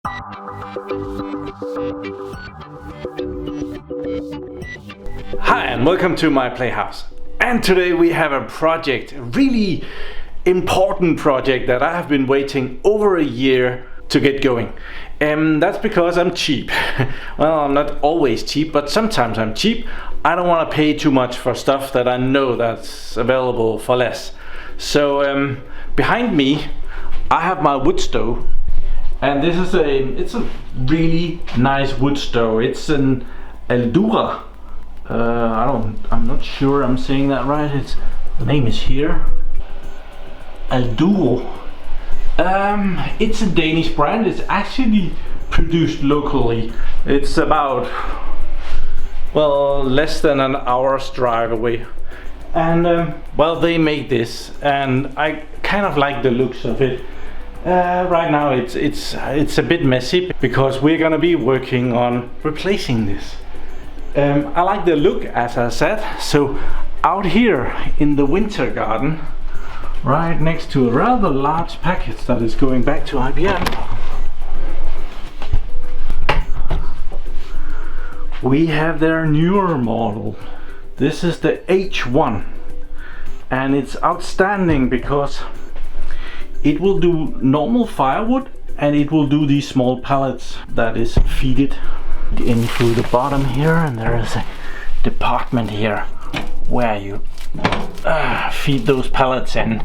Hi and welcome to my Playhouse. And today we have a project, a really important project that I have been waiting over a year to get going. That's because I'm cheap. Well, I'm not always cheap, but sometimes I'm cheap. I don't want to pay too much for stuff that I know that's available for less. So behind me I have my wood stove, and this is a really nice wood stove. It's an Aduro. I'm not sure I'm saying that right. The name is here. Aduro. It's a Danish brand. It's actually produced locally. It's about, well, less than an hour's drive away. And well, they make this, and I kind of like the looks of it. Right now it's a bit messy because we're gonna be working on replacing this. I like the look, as I said. So out here in the winter garden, right next to a rather large package that is going back to IBM, we have their newer model. This is the H1, and it's outstanding because it will do normal firewood and it will do these small pellets that is feeded in through the bottom here, and there is a department here where you feed those pellets in,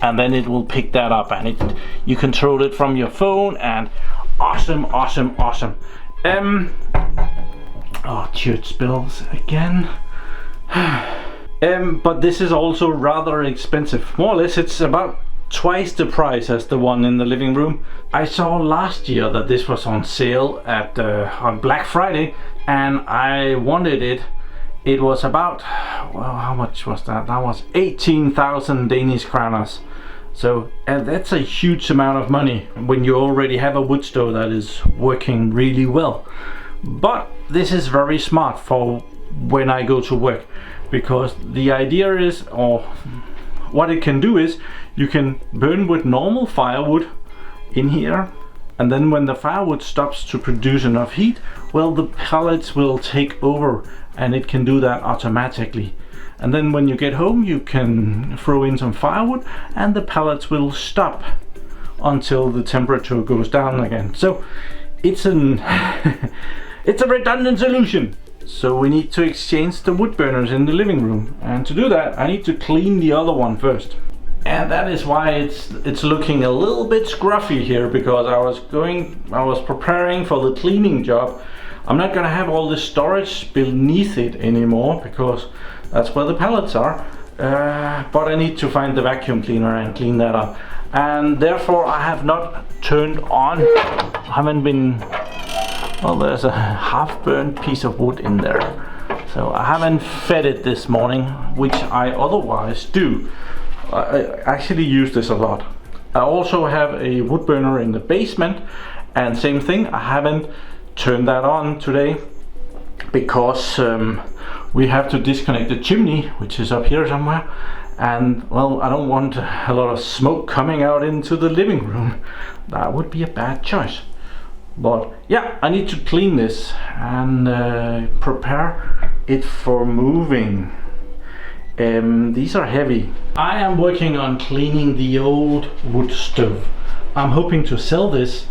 and then it will pick that up, and you control it from your phone, and awesome. Oh, church spills again. But this is also rather expensive. More or less it's about twice the price as the one in the living room. I saw last year that this was on sale at on Black Friday, and I wanted it. It was about, well, how much was that? That was 18,000 Danish kroners. So that's a huge amount of money when you already have a wood stove that is working really well. But this is very smart for when I go to work, because the idea is, or what it can do is, you can burn with normal firewood in here, and then when the firewood stops to produce enough heat, well, the pellets will take over, and it can do that automatically. And then when you get home, you can throw in some firewood and the pellets will stop until the temperature goes down again. So it's an it's a redundant solution. So we need to exchange the wood burners in the living room, and to do that I need to clean the other one first. And that is why it's looking a little bit scruffy here, because I was preparing for the cleaning job. I'm not gonna have all this storage beneath it anymore, because that's where the pellets are. But I need to find the vacuum cleaner and clean that up. And therefore I have not turned on, well, there's a half-burnt piece of wood in there. So I haven't fed it this morning, which I otherwise do. I actually use this a lot. I also have a wood burner in the basement, and same thing, I haven't turned that on today because we have to disconnect the chimney, which is up here somewhere, and well, I don't want a lot of smoke coming out into the living room. That would be a bad choice. But yeah, I need to clean this and prepare it for moving. These are heavy. I am working on cleaning the old wood stove. I'm hoping to sell this.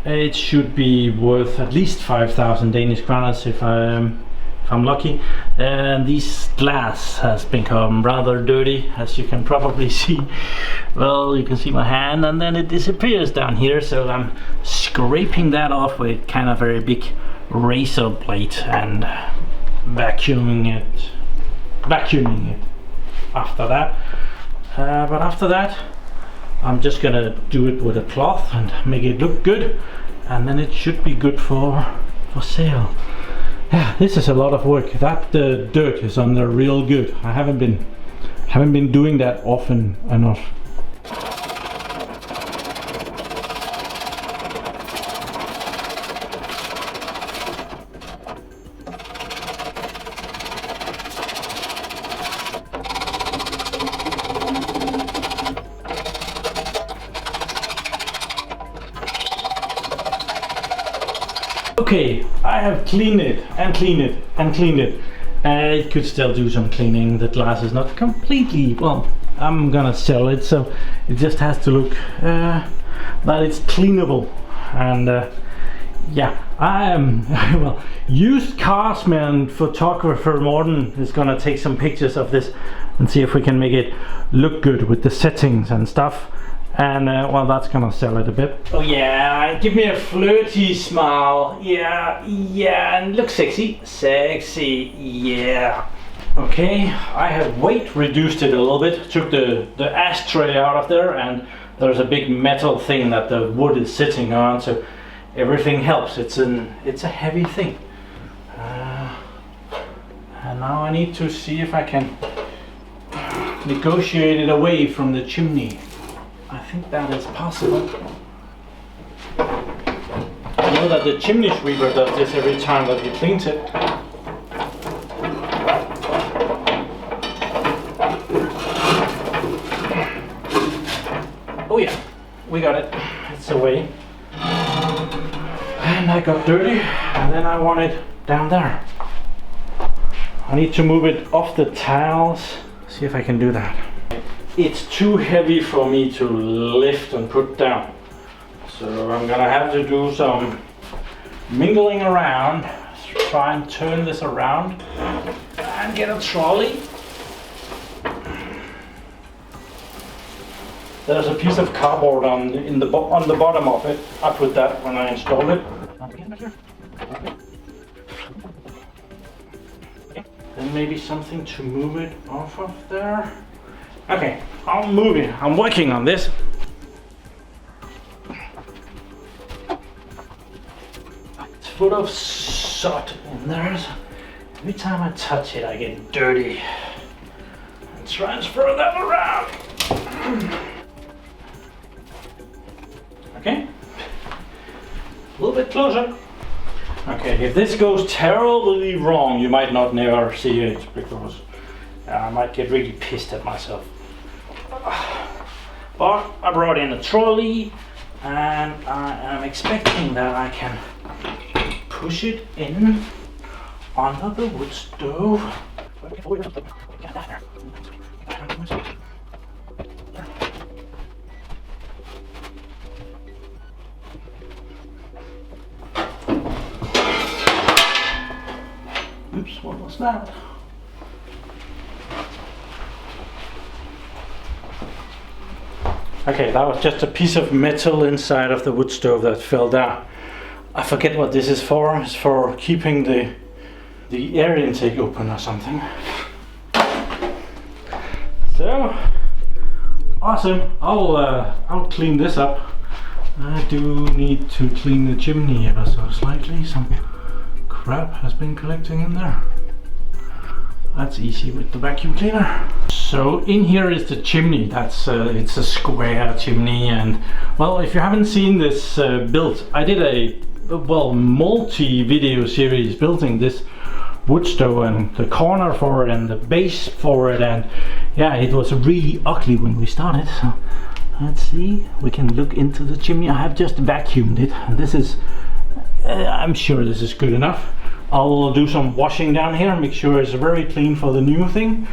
It should be worth at least 5,000 Danish kroners if I'm lucky. And this glass has become rather dirty, as you can probably see. Well, you can see my hand, and then it disappears down here, so I'm scraping that off with kind of a very big razor blade and vacuuming it after that. But after that I'm just gonna do it with a cloth and make it look good, and then it should be good for sale. Yeah, this is a lot of work. That dirt is on there real good. I haven't been doing that often enough. Okay, I have cleaned it and cleaned it and cleaned it. It could still do some cleaning. The glass is not completely, well, I'm gonna sell it, so it just has to look that it's cleanable. And yeah, I am well, used carsman photographer Morten is gonna take some pictures of this and see if we can make it look good with the settings and stuff. And well, that's gonna sell it a bit. Oh yeah, give me a flirty smile. Yeah, and look sexy. Sexy, yeah. Okay, I have weight reduced it a little bit. Took the ashtray out of there, and there's a big metal thing that the wood is sitting on, so everything helps. It's a heavy thing. And now I need to see if I can negotiate it away from the chimney. I think that is possible. I know that the chimney sweeper does this every time that he cleans it. Oh yeah, we got it. It's away. And I got dirty, and then I want it down there. I need to move it off the tiles. See if I can do that. It's too heavy for me to lift and put down, so I'm gonna have to do some mingling around, try and turn this around and get a trolley. There's a piece of cardboard on the bottom of it. I put that when I installed it. Then maybe something to move it off of there. Okay, I'm moving. I'm working on this. It's full of soot in there. So every time I touch it, I get dirty. And transfer that around. Okay. A little bit closer. Okay, if this goes terribly wrong, you might not never see it because I might get really pissed at myself. But I brought in a trolley and I am expecting that I can push it in under the wood stove. Oops, what was that? Okay, that was just a piece of metal inside of the wood stove that fell down. I forget what this is for. It's for keeping the air intake open or something. So awesome. I'll clean this up. I do need to clean the chimney ever so slightly. Some crap has been collecting in there. That's easy with the vacuum cleaner. So in here is the chimney. That's it's a square chimney, and well, if you haven't seen this built, I did a multi-video series building this wood stove and the corner for it and the base for it, and yeah, it was really ugly when we started. So let's see, we can look into the chimney. I have just vacuumed it, and this is I'm sure this is good enough. I'll do some washing down here and make sure it's very clean for the new thing.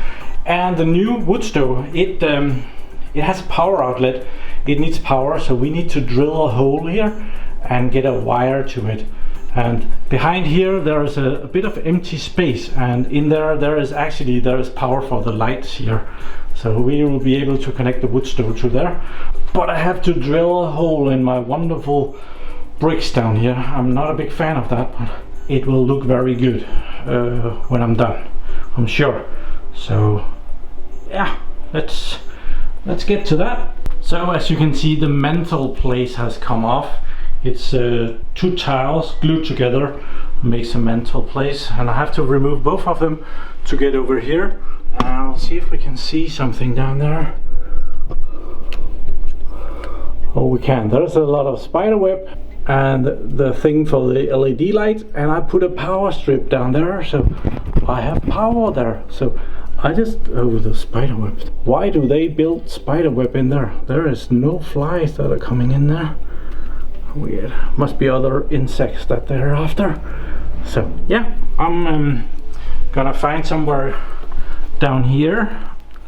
And the new wood stove, it has a power outlet. It needs power, so we need to drill a hole here and get a wire to it. And behind here there is a bit of empty space, and in there is power for the lights here. So we will be able to connect the wood stove to there. But I have to drill a hole in my wonderful bricks down here. I'm not a big fan of that, but it will look very good when I'm done, I'm sure. So yeah, let's get to that. So as you can see, the mantle place has come off. It's two tiles glued together, makes a mantle place, and I have to remove both of them to get over here. I'll see if we can see something down there. Oh, we can. There's a lot of spider web and the thing for the LED light, and I put a power strip down there, so I have power there. So I just, oh, the spider webs. Why do they build spider web in there? There is no flies that are coming in there. Weird. Must be other insects that they're after. So yeah, I'm gonna find somewhere down here.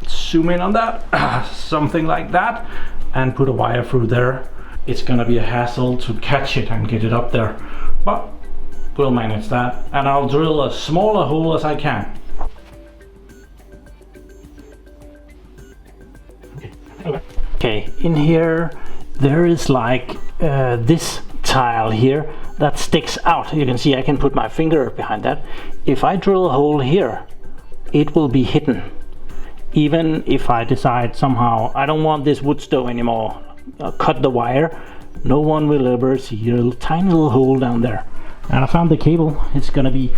Let's zoom in on that. Something like that, and put a wire through there. It's gonna be a hassle to catch it and get it up there, but we'll manage that. And I'll drill as small a hole as I can. Okay, in here there is like this tile here that sticks out. You can see I can put my finger behind that. If I drill a hole here, it will be hidden. Even if I decide somehow I don't want this wood stove anymore, cut the wire, no one will ever see a tiny little hole down there. And I found the cable. It's gonna be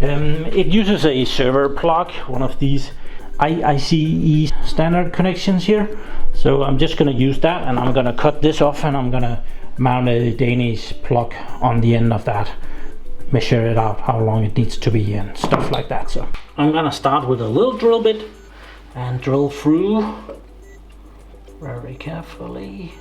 it uses a server plug, one of these ICE standard connections here. So I'm just gonna use that, and I'm gonna cut this off, and I'm gonna mount a Danish plug on the end of that, measure it out how long it needs to be and stuff like that. So I'm gonna start with a little drill bit and drill through very carefully.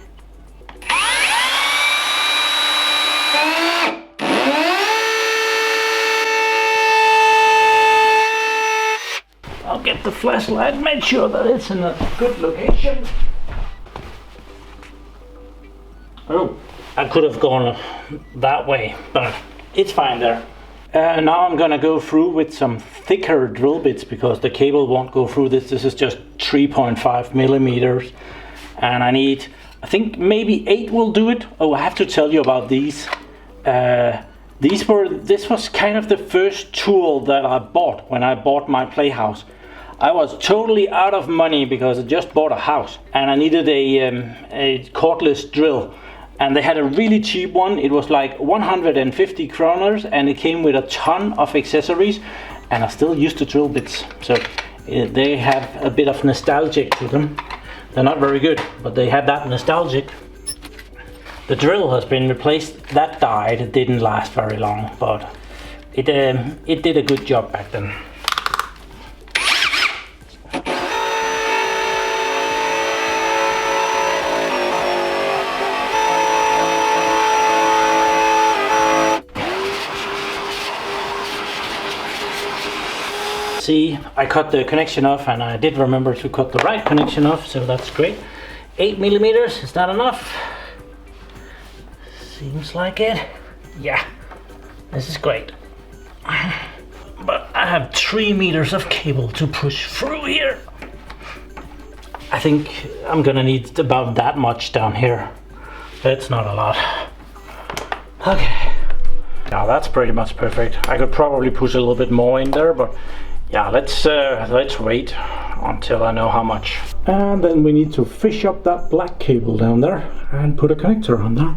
I'll get the flashlight, make sure that it's in a good location. Oh, I could have gone that way, but it's fine there. Now I'm gonna go through with some thicker drill bits because the cable won't go through this. This is just 3.5 millimeters, and I need, I think maybe 8 will do it. Oh, I have to tell you about these. This was kind of the first tool that I bought when I bought my Playhouse. I was totally out of money because I just bought a house and I needed a cordless drill, and they had a really cheap one. It was like 150 kroners, and it came with a ton of accessories, and I still use the drill bits, so they have a bit of nostalgic to them. They're not very good, but they had that nostalgic. The drill has been replaced. That died. It didn't last very long, but it did a good job back then. See, I cut the connection off, and I did remember to cut the right connection off, so that's great. 8 millimeters, is that enough? Seems like it. Yeah, this is great. But I have 3 meters of cable to push through here. I think I'm gonna need about that much down here. It's not a lot. Okay. Now that's pretty much perfect. I could probably push a little bit more in there, but yeah, let's wait until I know how much. And then we need to fish up that black cable down there and put a connector on there.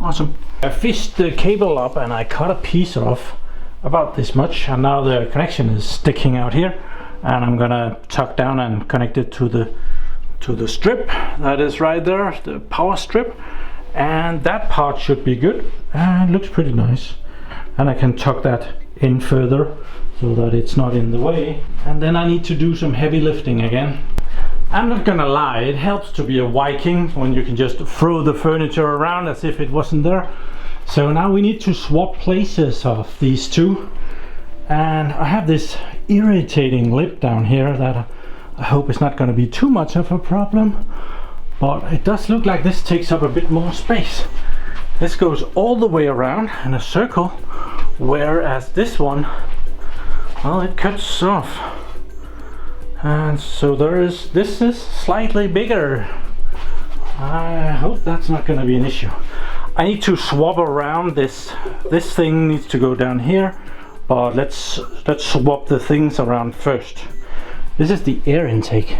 Awesome. I fished the cable up and I cut a piece off about this much, and now the connection is sticking out here, and I'm gonna tuck down and connect it to the strip that is right there, the power strip, and that part should be good and looks pretty nice. And I can tuck that in further so that it's not in the way, and then I need to do some heavy lifting again. I'm not gonna lie, it helps to be a Viking when you can just throw the furniture around as if it wasn't there. So now we need to swap places of these two, and I have this irritating lip down here that I hope is not going to be too much of a problem, but it does look like this takes up a bit more space. This goes all the way around in a circle, whereas this one, well, it cuts off. And so this is slightly bigger. I hope that's not going to be an issue. I need to swap around this thing needs to go down here, but let's swap the things around first. This is the air intake.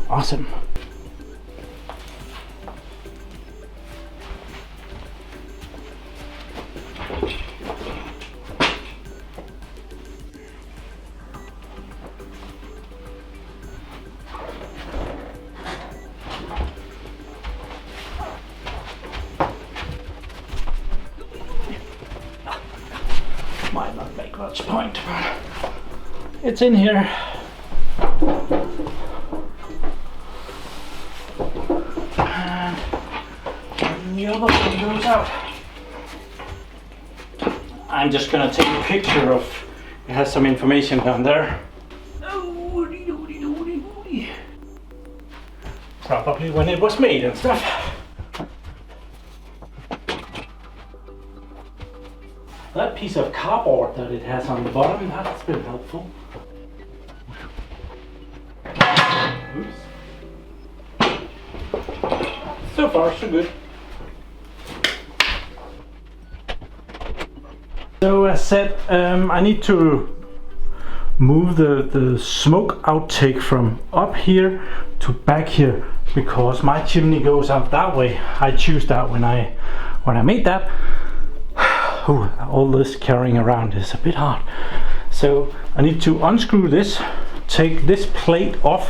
Awesome. Might not make much point, but it's in here. And other one goes out. I'm just gonna take a picture of, it has some information down there. Probably when it was made and stuff. That piece of cardboard that it has on the bottom, that's been helpful. Oops. So far, so good. So as said, I need to move the smoke outtake from up here to back here because my chimney goes out that way. I choose that when I made that. Ooh, all this carrying around is a bit hard. So I need to unscrew this, take this plate off,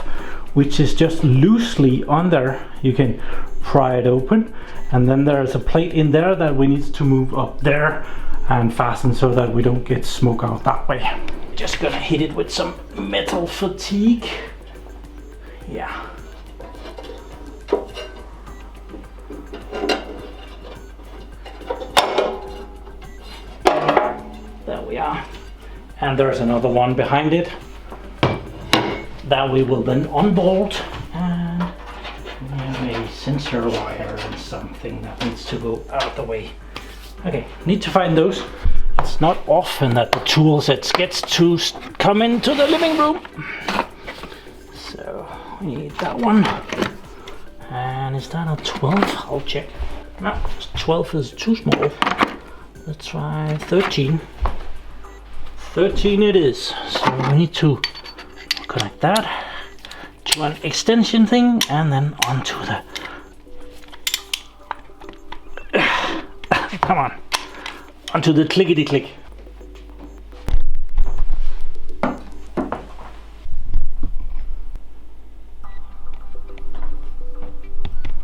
which is just loosely on there. You can pry it open, and then there's a plate in there that we need to move up there and fasten so that we don't get smoke out that way. Just gonna hit it with some metal fatigue. Yeah. There we are. And there's another one behind it that we will then unbolt. And we have a sensor wire and something that needs to go out the way. Okay, need to find those. It's not often that the tool sets gets to come into the living room. So we need that one. And is that a 12? I'll check. No, 12 is too small. Let's try 13. 13 it is. So we need to connect that to an extension thing and then onto the... Come on. Onto the clickety click.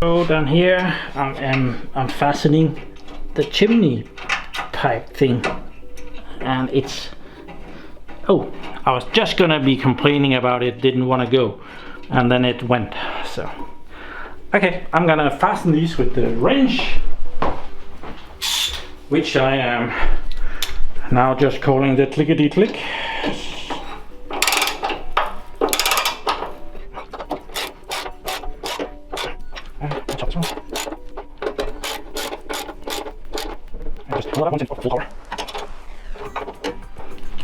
So down here I'm fastening the chimney pipe thing, and it's, oh, I was just gonna be complaining about it didn't want to go, and then it went. So okay, I'm gonna fasten these with the wrench, which I am now just calling the clickety click.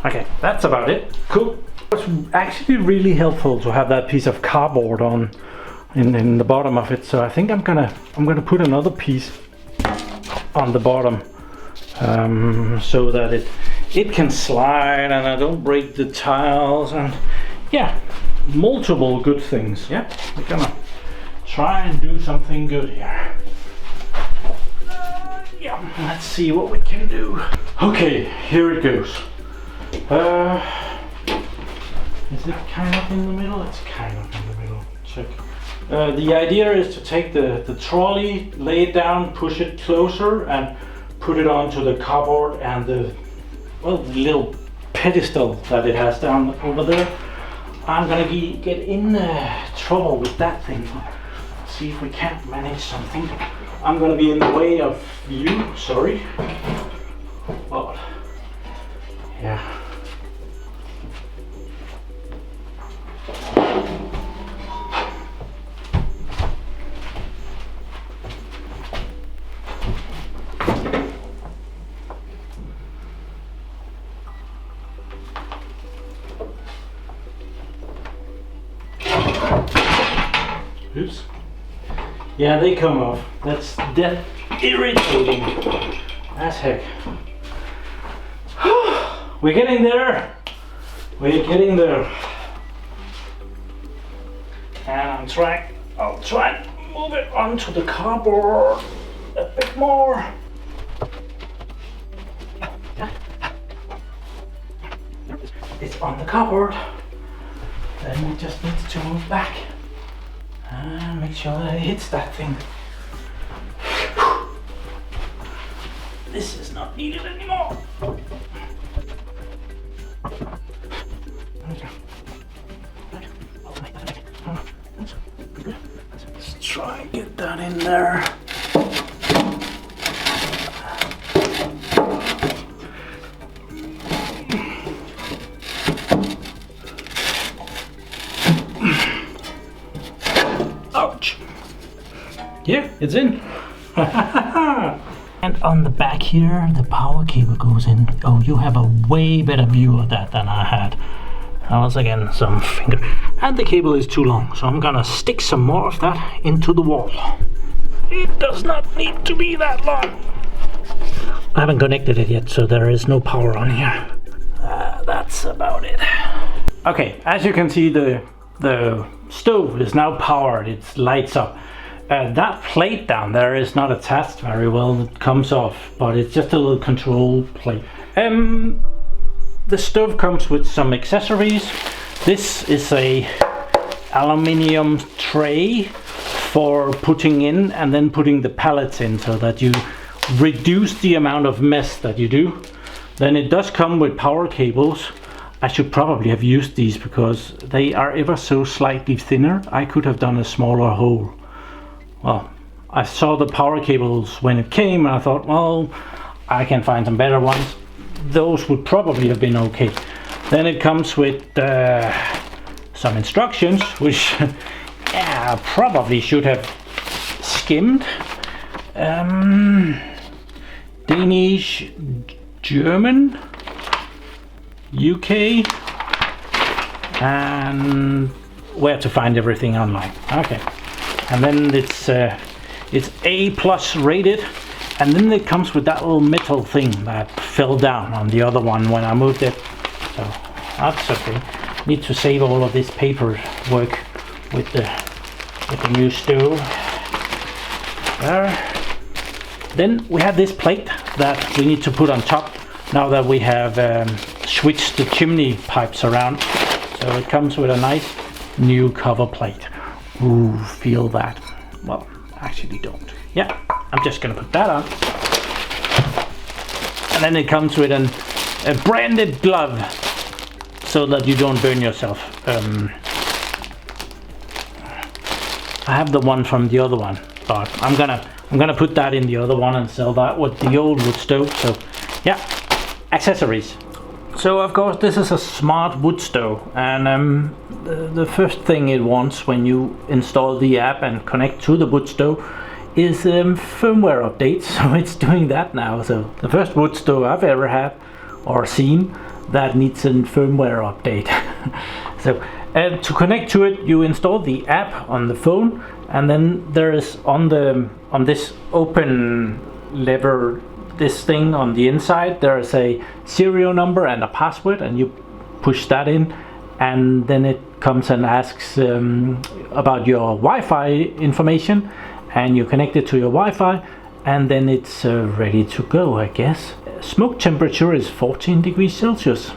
Okay, that's about it. Cool. It's actually really helpful to have that piece of cardboard on in the bottom of it. So I think I'm gonna put another piece on the bottom. So that it can slide and I don't break the tiles, and yeah, multiple good things. Yeah, we're gonna try and do something good here. Yeah, let's see what we can do. Okay, here it goes. Is it kind of in the middle? It's kind of in the middle. Check. The idea is to take the trolley, lay it down, push it closer, and put it onto the cupboard and the little pedestal that it has down over there. I'm gonna get in trouble with that thing. Let's see if we can't manage something. I'm gonna be in the way of you, sorry. But yeah. Oops. Yeah, they come off. That's irritating as heck. We're getting there. We're getting there. And I'll try and move it onto the cardboard a bit more. It's on the cardboard. Then it just needs to move back. And make sure that it hits that thing. This is not needed anymore. Let's try and get that in there. it's in. And on the back here, the power cable goes in. Oh, you have a way better view of that than I had. That was again some finger. And the cable is too long, so I'm gonna stick some more of that into the wall. It does not need to be that long. I haven't connected it yet, so there is no power on here. That's about it. Okay, as you can see, the stove is now powered. It lights up. That plate down there is not attached very well. It comes off, but it's just a little control plate. The stove comes with some accessories. This is a aluminium tray for putting in and then putting the pellets in, so that you reduce the amount of mess that you do. Then it does come with power cables. I should probably have used these because they are ever so slightly thinner. I could have done a smaller hole. Well, I saw the power cables when it came and I thought, well, I can find some better ones. Those would probably have been okay. Then it comes with some instructions, which yeah, probably should have skimmed. Danish, German, UK, and where to find everything online. Okay. And then it's A+ rated, and then it comes with that little metal thing that fell down on the other one when I moved it. So that's okay. Need to save all of this paperwork with the new stove. There. Then we have this plate that we need to put on top now that we have switched the chimney pipes around. So it comes with a nice new cover plate. Ooh, feel that. Well, actually don't. Yeah, I'm just gonna put that on. And then it comes with a branded glove so that you don't burn yourself. I have the one from the other one, but I'm gonna put that in the other one and sell that with the old wood stove. So yeah, accessories. So of course this is a smart wood stove, and the first thing it wants when you install the app and connect to the wood stove is firmware updates. So it's doing that now. So the first wood stove I've ever had or seen that needs a firmware update. So to connect to it, you install the app on the phone, and then there is on this open lever, this thing on the inside, there is a serial number and a password, and you push that in, and then it comes and asks about your Wi-Fi information, and you connect it to your Wi-Fi, and then it's ready to go, I guess. Smoke temperature is 14 degrees Celsius.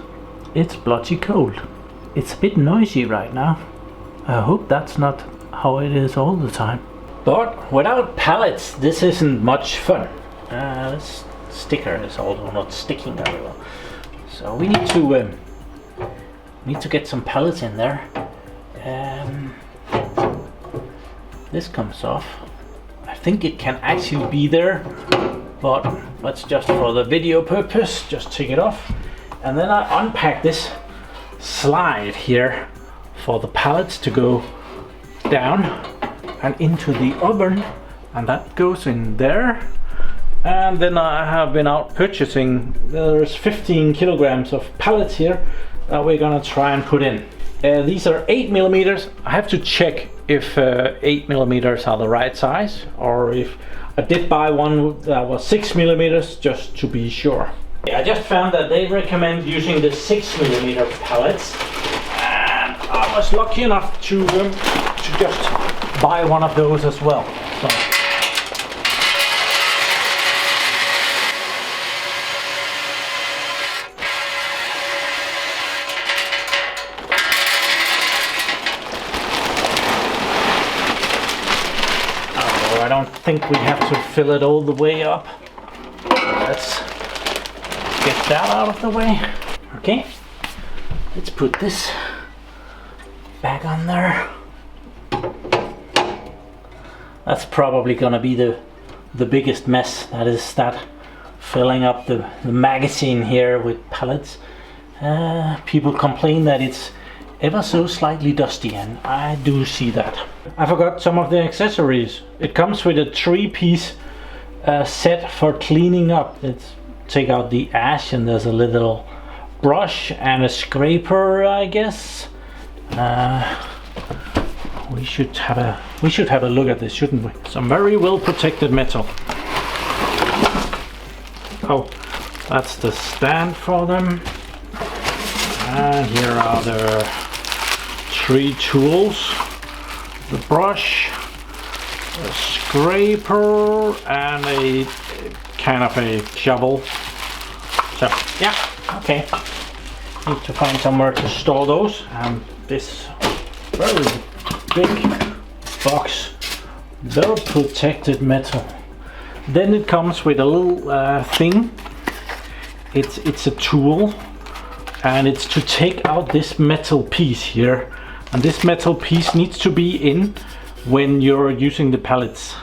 It's bloody cold. It's a bit noisy right now. I hope that's not how it is all the time. But without pallets, this isn't much fun. This sticker is also not sticking very well. So we need to get some pellets in there. This comes off. I think it can actually be there, but let's just, for the video purpose, just take it off. And then I unpack this slide here for the pallets to go down and into the oven, and that goes in there. And then I have been out purchasing, there's 15 kilograms of pellets here that we're gonna try and put in. These are 8mm. I have to check if 8mm are the right size, or if I did buy one that was 6mm just to be sure. I just found that they recommend using the 6mm pellets, and I was lucky enough to just buy one of those as well. So. I don't think we have to fill it all the way up. Let's get that out of the way. Okay, let's put this back on there. That's probably gonna be the biggest mess. That is that filling up the magazine here with pellets. People complain that ever so slightly dusty, and I do see that. I forgot some of the accessories. It comes with a 3-piece set for cleaning up. Let's take out the ash, and there's a little brush and a scraper, I guess. We should have a look at this, shouldn't we? Some very well protected metal. Oh, that's the stand for them. And here are the 3 tools: the brush, a scraper, and a kind of a shovel. So yeah, okay. Need to find somewhere to store those. And this very big box, well protected metal. Then it comes with a little thing. It's a tool, and it's to take out this metal piece here. And this metal piece needs to be in when you're using the pellets.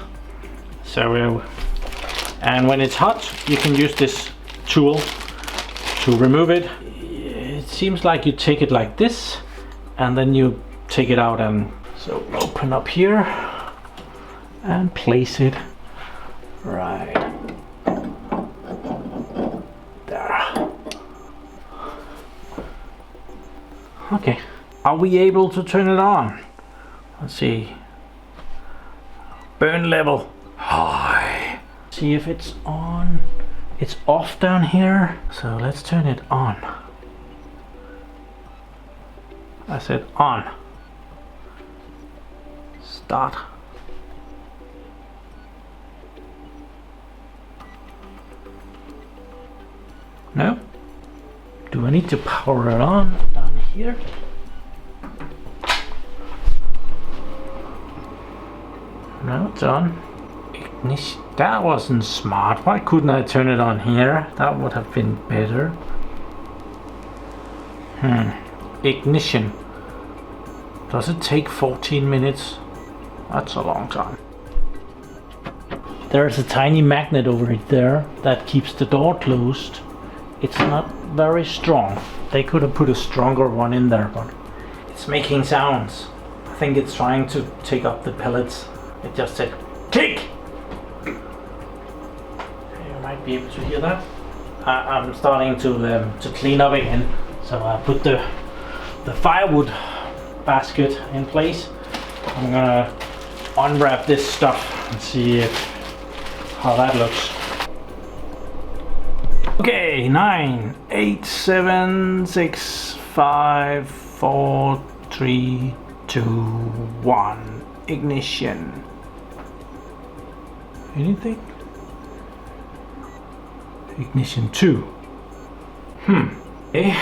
So, and when it's hot, you can use this tool to remove it. It seems like you take it like this, and then you take it out, and so open up here and place it right there. Okay, are we able to turn it on? Let's see. Burn level high. See if it's on. It's off down here, so let's turn it on. I said on. Start. No? Do I need to power it on down here? No, it's on. Ignition. That wasn't smart. Why couldn't I turn it on here? That would have been better. Ignition. Does it take 14 minutes? That's a long time. There's a tiny magnet over it there that keeps the door closed. It's not very strong. They could have put a stronger one in there, but it's making sounds. I think it's trying to take up the pellets. It just said tick. You might be able to hear that. I'm starting to clean up again. So I put the firewood basket in place. I'm gonna unwrap this stuff and see how that looks. Okay, 9, 8, 7, 6, 5, 4, 3, 2, 1. Ignition. Anything? Ignition 2. Okay,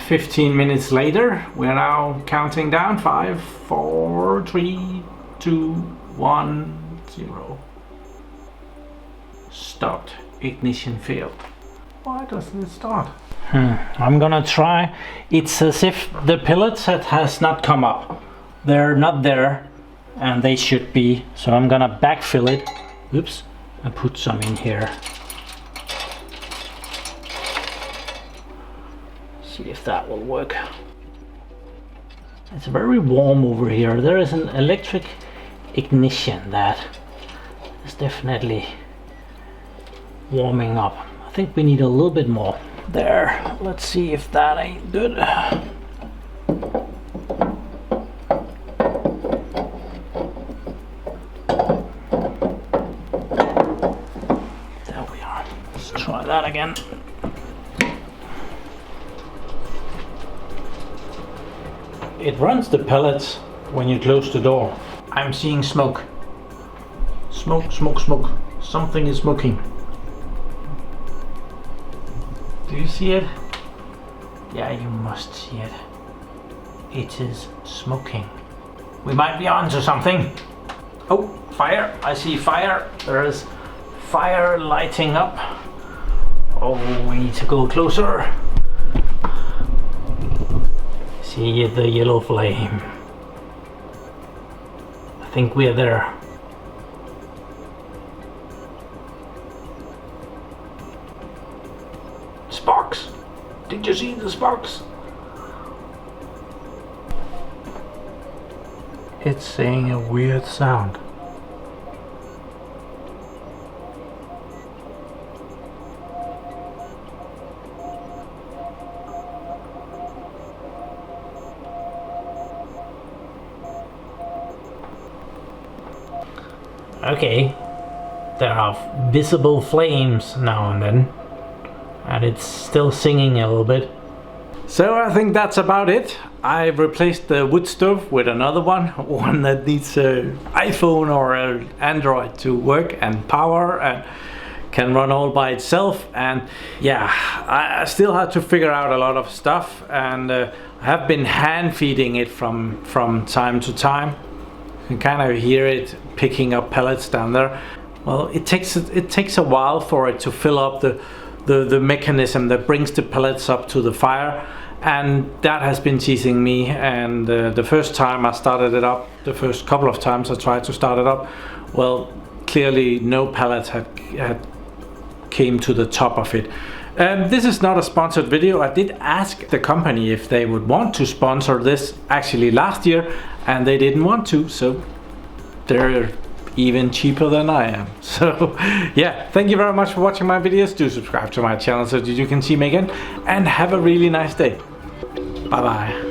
15 minutes later, we're now counting down. 5, 4, 3, 2, 1, 0. Stopped. Ignition failed. Why doesn't it start? I'm gonna try. It's as if the pellets has not come up. They're not there, and they should be. So I'm gonna backfill it. Oops, and put some in here. See if that will work. It's very warm over here. There is an electric ignition that is definitely warming up. I think we need a little bit more. There, let's see if that ain't good. There we are. Let's try that again. It runs the pellets when you close the door. I'm seeing smoke. Smoke, smoke, smoke. Something is smoking. Do you see it? Yeah, you must see it. It is smoking. We might be on to something. Oh, fire. I see fire. There is fire lighting up. Oh, we need to go closer. See the yellow flame. I think we're there. Sparks! Did you see the sparks? it's saying a weird sound. Okay, there are visible flames now and then, and it's still singing a little bit. So I think that's about it. I've replaced the wood stove with another one that needs an iPhone or an Android to work and power and can run all by itself. And yeah, I still had to figure out a lot of stuff, and I have been hand feeding it from time to time. You can kind of hear it picking up pellets down there. Well, it takes a while for it to fill up the mechanism that brings the pellets up to the fire, and that has been teasing me. And the first time I started it up, the first couple of times I tried to start it up, well, clearly no pellets had came to the top of it. This is not a sponsored video. I did ask the company if they would want to sponsor this actually last year, and they didn't want to, so they're even cheaper than I am. So yeah, thank you very much for watching my videos. Do subscribe to my channel so that you can see me again, and have a really nice day. Bye bye.